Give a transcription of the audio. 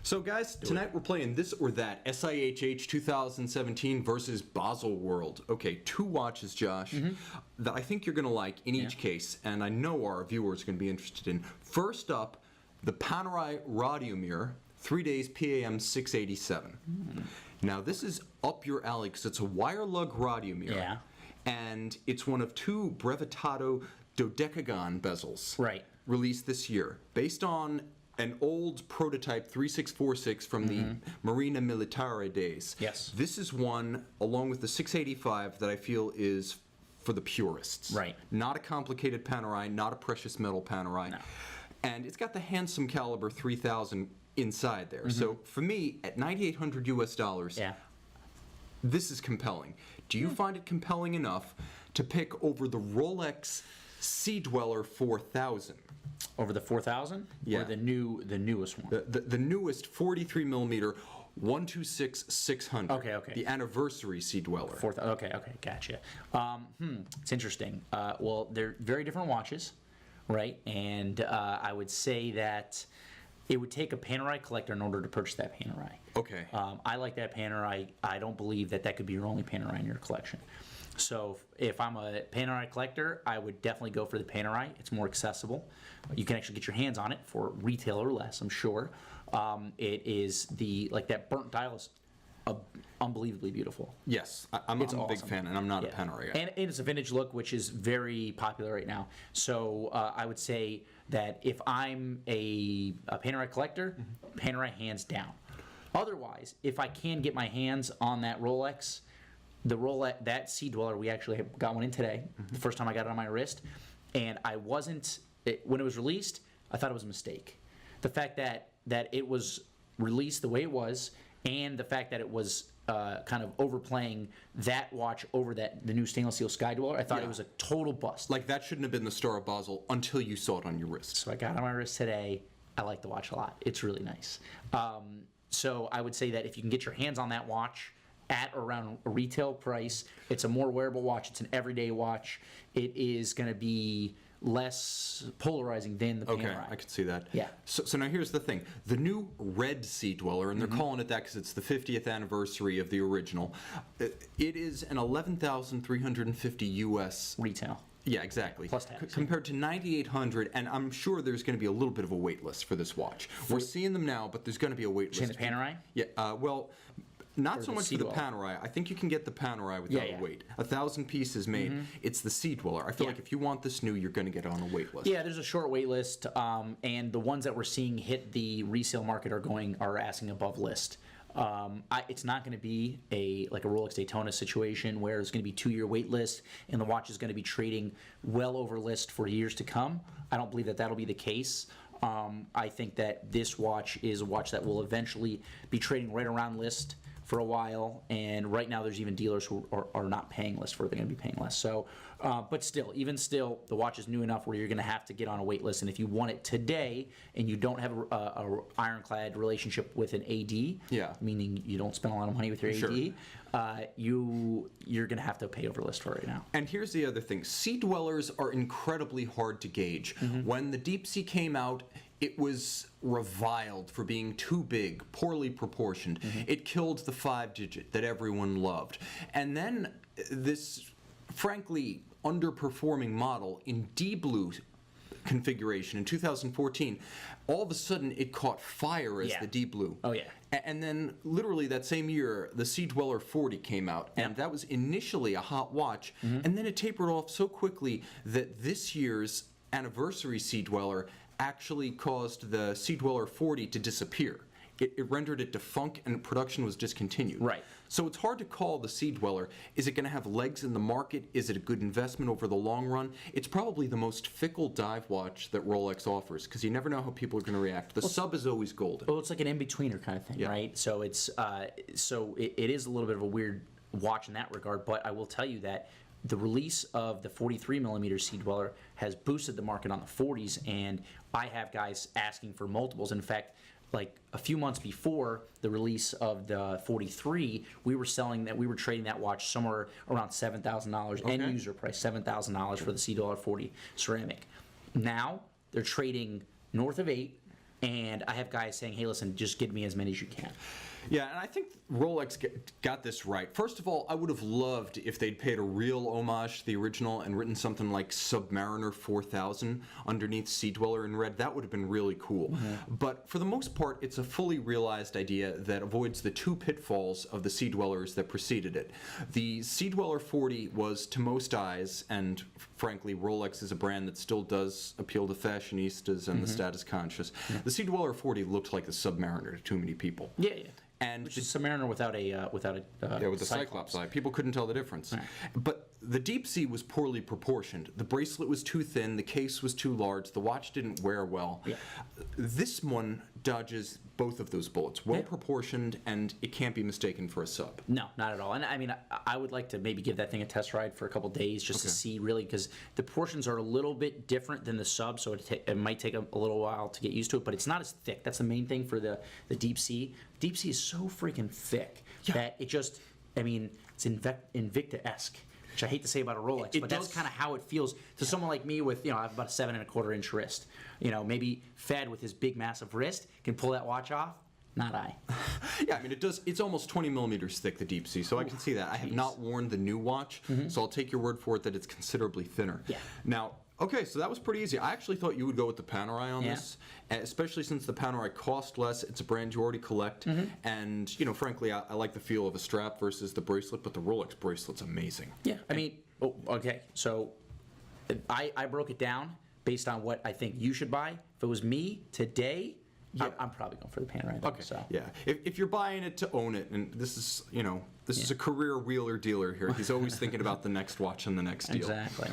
So guys, tonight we're playing This or That, SIHH 2017 versus Basel World. Okay, 2 watches, Josh, that I think you're going to like in each case, and I know our viewers are going to be interested in. First up, the Panerai Radiomir, 3 days PAM 687. Now this is up your alley because it's a wire lug Radiomir. Yeah. And it's one of 2 Brevettato dodecagon bezels. Right. Released this year, based on an old prototype 3646 from the Marina Militare days. Yes. This is one, along with the 685, that I feel is for the purists. Right. Not a complicated Panerai, not a precious metal Panerai. No. And it's got the handsome caliber 3000 inside there. So for me, at $9,800 US, Yeah. this is compelling. Do you find it compelling enough to pick over the Rolex Sea-Dweller 4000? Over the 4000? Yeah. Or the newest one? The newest 43 millimeter 126-600. Okay. The anniversary Sea-Dweller. Okay, gotcha. It's interesting. Well, they're very different watches, right? And I would say that it would take a Panerai collector in order to purchase that Panerai. Okay. I like that Panerai. I don't believe that could be your only Panerai in your collection. So if I'm a Panerai collector, I would definitely go for the Panerai. It's more accessible. You can actually get your hands on it for retail or less, I'm sure. It is that burnt dial is unbelievably beautiful. Yes, I'm a awesome. big fan, and I'm not a Panerai guy. And it's a vintage look, which is very popular right now. So I would say that if I'm a Panerai collector, Panerai hands down. Otherwise, if I can get my hands on that Rolex, that Sea-Dweller, we actually got one in today, the first time I got it on my wrist, and when it was released, I thought it was a mistake. The fact that it was released the way it was, and the fact that it was kind of overplaying that watch over the new stainless steel Sky-Dweller, I thought it was a total bust. Like, that shouldn't have been the star of Basel until you saw it on your wrist. So I got it on my wrist today. I like the watch a lot. It's really nice. So I would say that if you can get your hands on that watch at around a retail price, it's a more wearable watch. It's an everyday watch. It is going to be less polarizing than the Panerai. Okay, I can see that. Yeah. So now here's the thing. The new red Sea-Dweller, and they're calling it that because it's the 50th anniversary of the original, it is an 11,350 US Retail. Yeah, exactly. Plus tax. Compared to 9,800, and I'm sure there's going to be a little bit of a wait list for this watch. We're seeing them now, but there's going to be a wait list. Saying the Panerai? Yeah, well, not so much for the Sea-Dweller. Panerai. I think you can get the Panerai without a wait. 1,000 pieces made. It's the Sea-Dweller. I feel like if you want this new, you're going to get on a wait list. Yeah, there's a short wait list, and the ones that we're seeing hit the resale market are asking above list. It's not going to be a Rolex Daytona situation where it's going to be 2-year wait list and the watch is going to be trading well over list for years to come. I don't believe that that'll be the case. I think that this watch is a watch that will eventually be trading right around list for a while, and right now there's even dealers who are not paying list for it. They're going to be paying less. So, but even still, the watch is new enough where you're going to have to get on a wait list, and if you want it today and you don't have a ironclad relationship with an AD, meaning you don't spend a lot of money with your AD, you're going to have to pay over list for it right now. And here's the other thing. Sea-Dwellers are incredibly hard to gauge. When the Deep Sea came out, it was reviled for being too big, poorly proportioned. It killed the 5-digit that everyone loved. And then this, frankly, underperforming model in D-Blue configuration in 2014, all of a sudden it caught fire as the Deep Blue. Oh, yeah. And then literally that same year, the Sea-Dweller 40 came out, and that was initially a hot watch, and then it tapered off so quickly that this year's anniversary Sea-Dweller actually caused the Sea-Dweller 40 to disappear. It rendered it defunct and production was discontinued. Right. So it's hard to call the Sea-Dweller. Is it going to have legs in the market? Is it a good investment over the long run? It's probably the most fickle dive watch that Rolex offers because you never know how people are going to react. The sub is always golden. Well, it's like an in-betweener kind of thing, right? So it is a little bit of a weird watch in that regard, but I will tell you that the release of the 43mm Sea-Dweller has boosted the market on the 40s, and I have guys asking for multiples. In fact, like a few months before the release of the 43, we were trading that watch somewhere around $7,000, end user price $7,000 for the Sea-Dweller 40 ceramic. Now they're trading north of 8 and I have guys saying, hey, listen, just give me as many as you can. Yeah, and I think Rolex got this right. First of all, I would have loved if they'd paid a real homage to the original and written something like Submariner 4000 underneath Sea-Dweller in red. That would have been really cool. But for the most part, it's a fully realized idea that avoids the two pitfalls of the Sea-Dwellers that preceded it. The Sea-Dweller 40 was, to most eyes, and frankly, Rolex is a brand that still does appeal to fashionistas and the status conscious. The Sea-Dweller 40 looked like the Submariner to too many people. Yeah. And Which is Submariner without a with the Cyclops eye. People couldn't tell the difference. Right. But the Deep Sea was poorly proportioned. The bracelet was too thin, the case was too large, the watch didn't wear well. Yeah. This one dodges both of those bullets. Well proportioned, and it can't be mistaken for a sub. No, not at all. And I mean, I would like to maybe give that thing a test ride for a couple days just to see really, because the portions are a little bit different than the sub, so it might take a little while to get used to it, but it's not as thick. That's the main thing for the Deep Sea. Deep Sea is so freaking thick that it just, I mean, it's Invicta-esque. Which I hate to say about a Rolex, but that's kind of how it feels to someone like me with, I have about a 7¼ inch wrist. Maybe Fed with his big, massive wrist can pull that watch off. Not I. Yeah, I mean, it does. It's almost 20 millimeters thick, the Deep Sea, so I can see that. I have not worn the new watch, so I'll take your word for it that it's considerably thinner. Yeah. Now, okay, so that was pretty easy. I actually thought you would go with the Panerai on this, especially since the Panerai cost less. It's a brand you already collect, and frankly, I like the feel of a strap versus the bracelet, but the Rolex bracelet's amazing. Yeah, I mean, okay, so I broke it down based on what I think you should buy. If it was me today, I'm probably going for the Panerai. Okay. So. Yeah. If you're buying it to own it, and this is, this is a career wheeler dealer here. He's always thinking about the next watch and the next deal. Exactly.